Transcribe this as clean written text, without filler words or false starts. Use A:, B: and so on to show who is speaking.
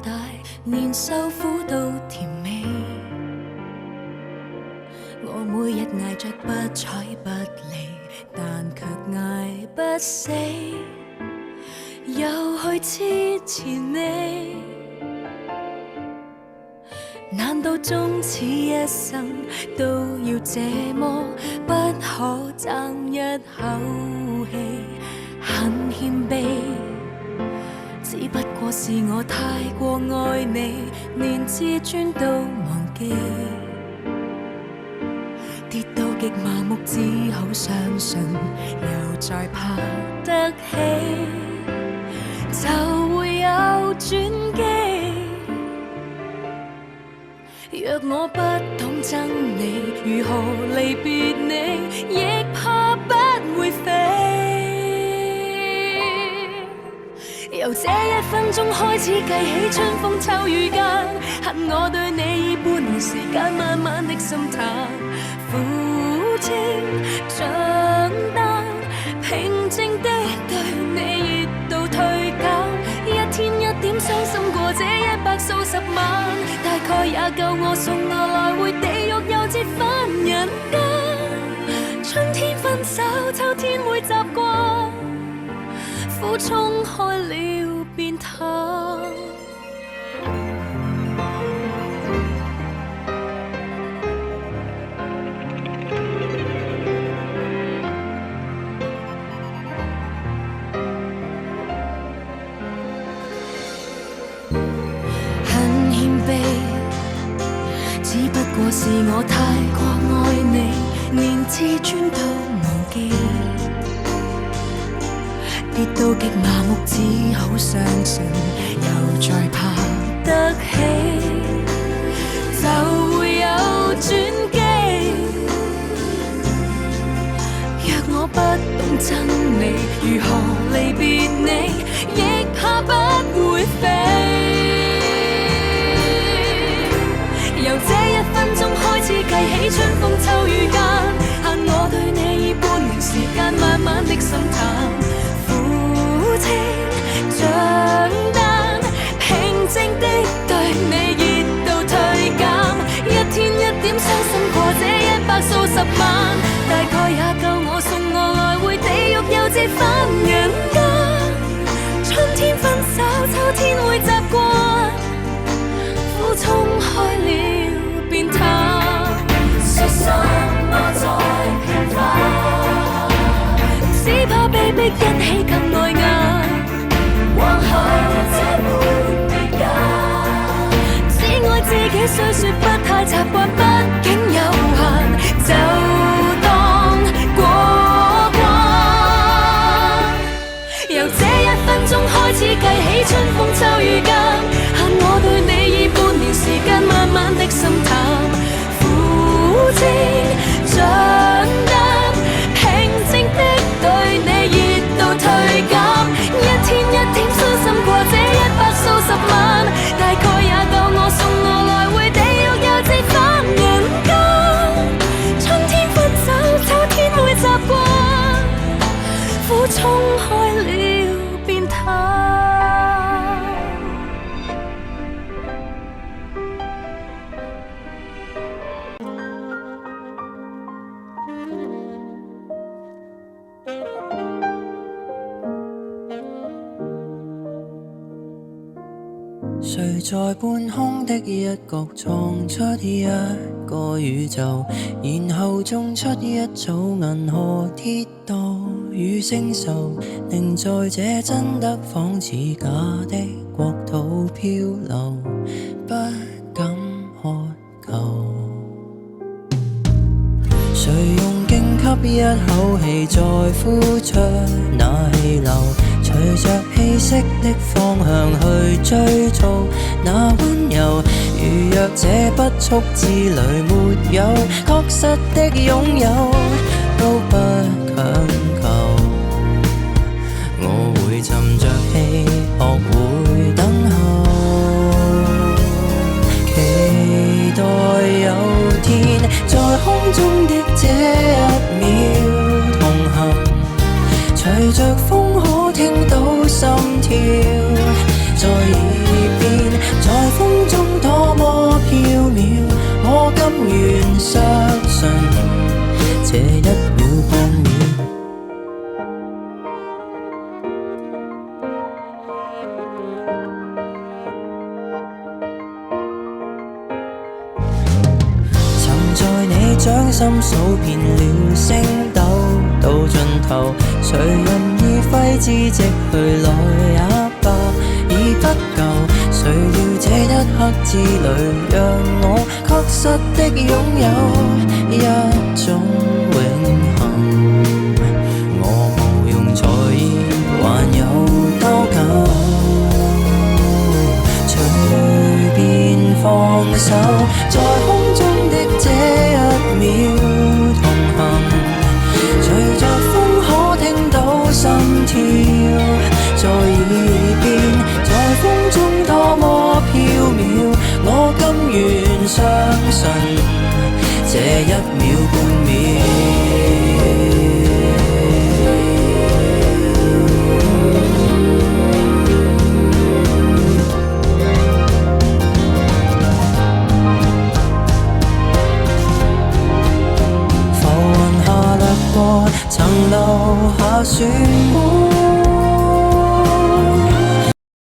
A: 大，連受苦都甜美。我每日捱着不睬不理，但卻捱不死，又去痴纏你。難道終此一生都要這麼不可爭一口氣？很謙卑，只不過是我太過愛你，連自尊都忘記。跌到極麻木，只好相信又再爬得起，就會有轉機。若我不懂憎你，如何離別你，亦怕不會飛。由這一分鐘開始計起，春風秋雨間，恨我對你以半年時間慢慢的心淡。苦清長單，平靜的對你熱度退減，一天一點傷心過這100數十萬，大概也夠我送我來回地獄又折返人間。春天分手，秋天會習慣，苦衝開了變淡。只不過是我太過愛你，連自尊都忘記。跌到極麻木，只好相信又再爬得起，就會有轉機。若我不懂憎你，如何離別你，亦怕不會飛。由這一分鐘開始計起，春風秋雨間，恨我對你以半年時間慢慢的心淡。苦清長單，平靜的對你熱度退減，一天一點傷心過這100數十萬，大概也夠我送我來回地獄又折返人間。春天分手，秋天會習慣，苦衝開了變淡。說什麼再平凡，只怕被逼一起更礙眼。往後這沒別間，只愛自己雖說不太習慣，畢竟有限，就當過關。由這一分鐘開始計起，春風秋雨間，恨我對你以半年時間慢慢的心淡。苦清長單，平靜的對你熱度退減，一天一點傷心過這100數十萬，大概也夠我送我來回地獄又折返人間。春天分手，秋天會習慣，苦衝開了變淡。
B: 誰在半空的一角創出一個宇宙，然後種出一組銀河鐵道與星宿，令在這真的仿似假的國土漂流，不敢渴求。誰用勁吸一口氣再呼出那氣流，隨着氣息的方向去追逐那溫柔，如若這不速之旅沒有確實的擁有，都不強求。我會沉着氣，學會等候，期待有天在空中的這一秒同行，隨着風可聽到心跳，在耳邊你掌心數遍了星斗，到盡頭誰任意揮之即去來也罷，已不夠。誰料這一刻之旅，讓我確實的擁有一種永恆。我無用在意還有多久，隨便放手，在空中的這一秒同行，隨着風可聽到心跳在耳邊，在風中多麼飄渺，我甘願相信這一秒半秒。曾留下漩渦，